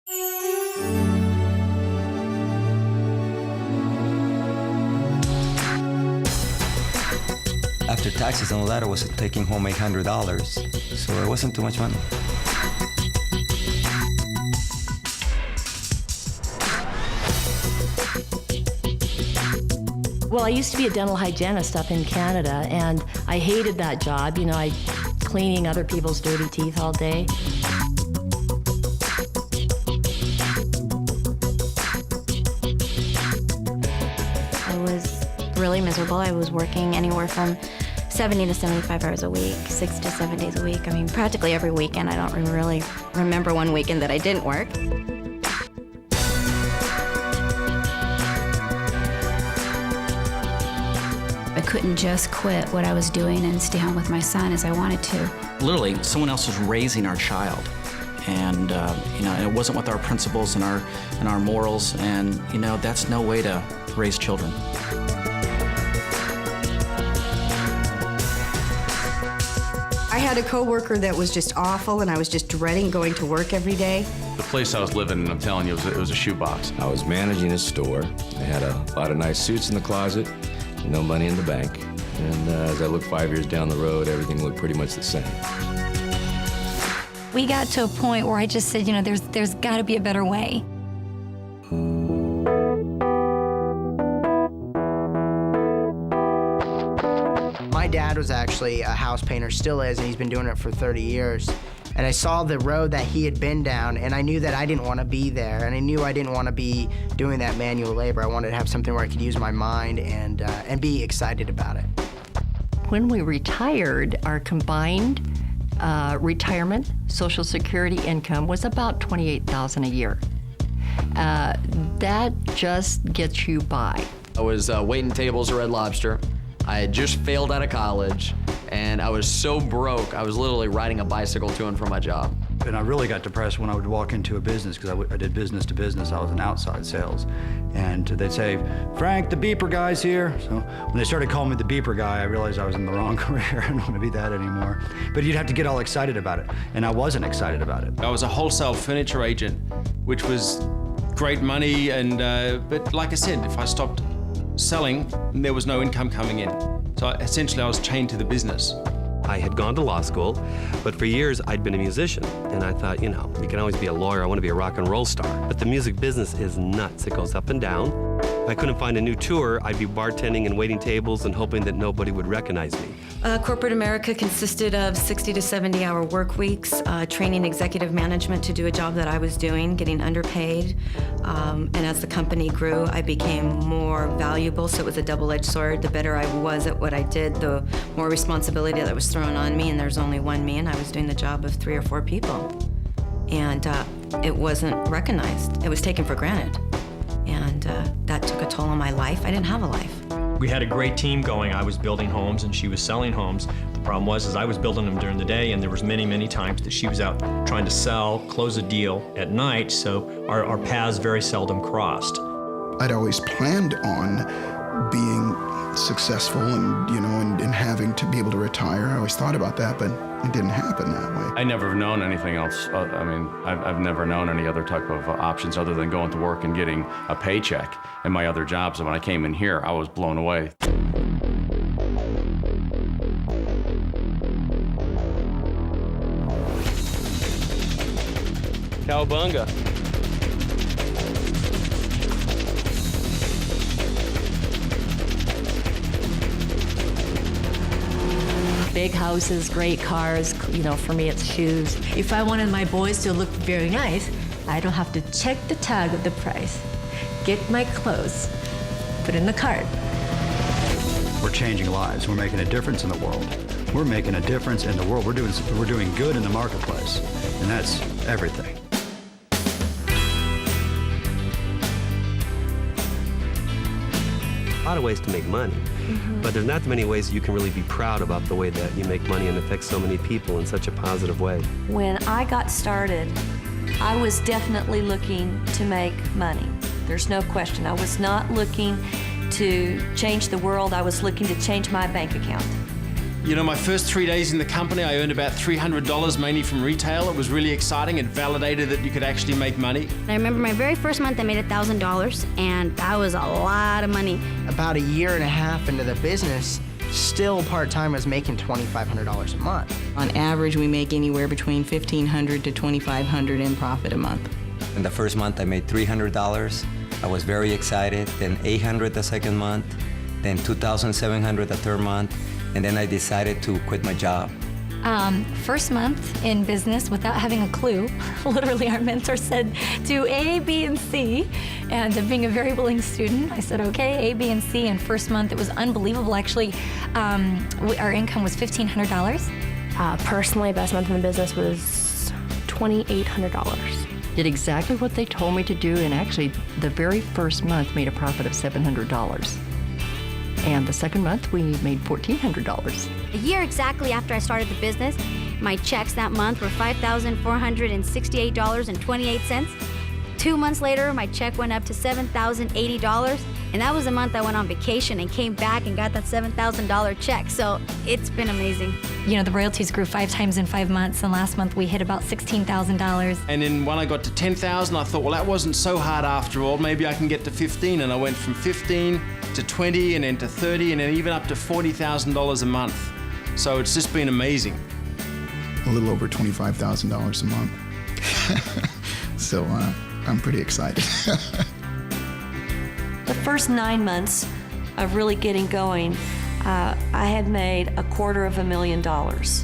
After taxes and all that, I was taking home $800, so it wasn't too much money. Well, I used to be a dental hygienist up in Canada, and I hated that job. You know, I cleaning other people's dirty teeth all day. I was really miserable. I was working anywhere from 70 to 75 hours a week, 6 to 7 days a week. I mean, practically every weekend. I don't really remember one weekend that I didn't work. I couldn't just quit what I was doing and stay home with my son as I wanted to. Literally, someone else was raising our child. And, it wasn't with our principles and our morals, and, that's no way to raise children. I had a coworker that was just awful, and I was just dreading going to work every day. The place I was living in, I'm telling you, it was a shoebox. I was managing a store. I had a lot of nice suits in the closet, no money in the bank. And as I looked 5 years down the road, everything looked pretty much the same. We got to a point where I just said, there's got to be a better way. My dad was actually a house painter, still is, and he's been doing it for 30 years. And I saw the road that he had been down, and I knew that I didn't want to be there, and I knew I didn't want to be doing that manual labor. I wanted to have something where I could use my mind and be excited about it. When we retired, our combined retirement Social Security income was about $28,000 a year. That just gets you by. I was waiting tables at Red Lobster. I had just failed out of college, and I was so broke, I was literally riding a bicycle to and from my job. And I really got depressed when I would walk into a business, because I did business to business. I was in outside sales. And they'd say, "Frank, the beeper guy's here." So when they started calling me the beeper guy, I realized I was in the wrong career. I don't want to be that anymore. But you'd have to get all excited about it, and I wasn't excited about it. I was a wholesale furniture agent, which was great money, and but like I said, if I stopped selling, there was no income coming in. So essentially, I was chained to the business. I had gone to law school, but for years I'd been a musician. And I thought, you can always be a lawyer. I want to be a rock and roll star. But the music business is nuts. It goes up and down. If I couldn't find a new tour, I'd be bartending and waiting tables and hoping that nobody would recognize me. Corporate America consisted of 60 to 70-hour work weeks, training executive management to do a job that I was doing, getting underpaid. And as the company grew, I became more valuable, so it was a double-edged sword. The better I was at what I did, the more responsibility that was thrown on me, and there's only one me, and I was doing the job of 3 or 4 people. And it wasn't recognized. It was taken for granted. And that took a toll on my life. I didn't have a life. We had a great team going. I was building homes and she was selling homes. The problem was I was building them during the day, and there was many, many times that she was out trying to sell, close a deal at night, so our paths very seldom crossed. I'd always planned on being successful and having to be able to retire. I always thought about that, but it didn't happen that way. I never have known anything else. I've never known any other type of options other than going to work and getting a paycheck in my other jobs. And when I came in here, I was blown away. Cowabunga. Big houses, great cars, for me it's shoes. If I wanted my boys to look very nice, I don't have to check the tag of the price. Get my clothes, put in the cart. We're changing lives. We're making a difference in the world. We're making a difference in the world. We're doing good in the marketplace, and that's everything. A lot of ways to make money, but there's not many ways you can really be proud about the way that you make money and affect so many people in such a positive way. When I got started, I was definitely looking to make money. There's no question. I was not looking to change the world. I was looking to change my bank account. You know, my first 3 days in the company, I earned about $300 mainly from retail. It was really exciting. It validated that you could actually make money. I remember my very first month I made $1,000, and that was a lot of money. About a year and a half into the business, still part-time was making $2,500 a month. On average, we make anywhere between $1,500 to $2,500 in profit a month. In the first month, I made $300. I was very excited. Then $800 the second month, then $2,700 the third month, and then I decided to quit my job. First month in business without having a clue. Literally, our mentor said, do A, B, and C. And being a very willing student, I said, okay, A, B, and C. And first month, it was unbelievable. Actually, our income was $1,500. Personally, best month in the business was $2,800. Did exactly what they told me to do, and actually, the very first month made a profit of $700. And the second month, we made $1,400. A year exactly after I started the business, my checks that month were $5,468.28. 2 months later, my check went up to $7,080, and that was the month I went on vacation and came back and got that $7,000 check. So it's been amazing. You know, the royalties grew 5 times in 5 months, and last month we hit about $16,000. And then when I got to 10,000, I thought, well, that wasn't so hard after all. Maybe I can get to 15. And I went from 15 to 20, and then to 30, and then even up to $40,000 a month. So it's just been amazing. A little over $25,000 a month. So I'm pretty excited. The first 9 months of really getting going, I had made $250,000.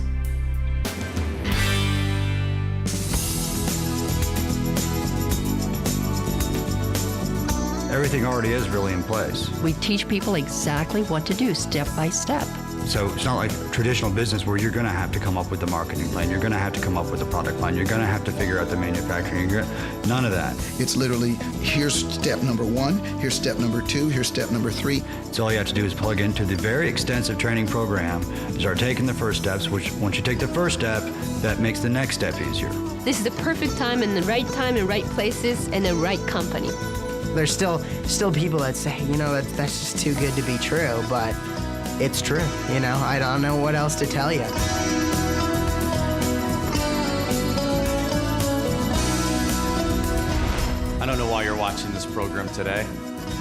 Everything already is really in place. We teach people exactly what to do, step by step. So it's not like traditional business where you're going to have to come up with the marketing plan, you're going to have to come up with the product plan, you're going to have to figure out the manufacturing. None of that. It's literally, here's step number 1, here's step number 2, here's step number 3. So all you have to do is plug into the very extensive training program, start taking the first steps, which once you take the first step, that makes the next step easier. This is the perfect time and the right places and the right company. There's still people that say, you know, that's just too good to be true, but it's true. You know, I don't know what else to tell you. I don't know why you're watching this program today.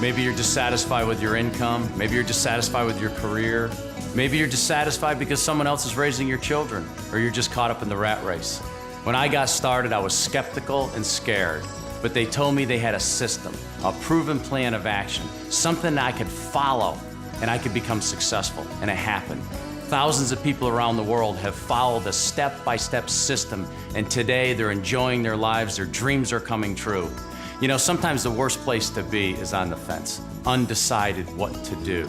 Maybe you're dissatisfied with your income. Maybe you're dissatisfied with your career. Maybe you're dissatisfied because someone else is raising your children, or you're just caught up in the rat race. When I got started, I was skeptical and scared, but they told me they had a system, a proven plan of action, something I could follow, and I could become successful, and it happened. Thousands of people around the world have followed a step-by-step system, and today they're enjoying their lives, their dreams are coming true. You know, sometimes the worst place to be is on the fence, undecided what to do.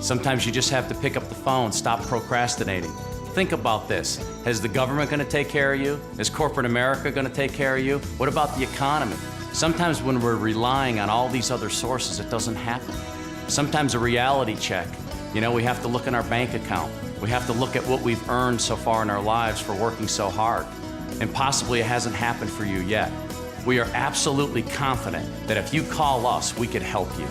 Sometimes you just have to pick up the phone, stop procrastinating. Think about this. Is the government gonna take care of you? Is corporate America gonna take care of you? What about the economy? Sometimes when we're relying on all these other sources, it doesn't happen. Sometimes a reality check. You know, we have to look in our bank account. We have to look at what we've earned so far in our lives for working so hard. And possibly it hasn't happened for you yet. We are absolutely confident that if you call us, we could help you.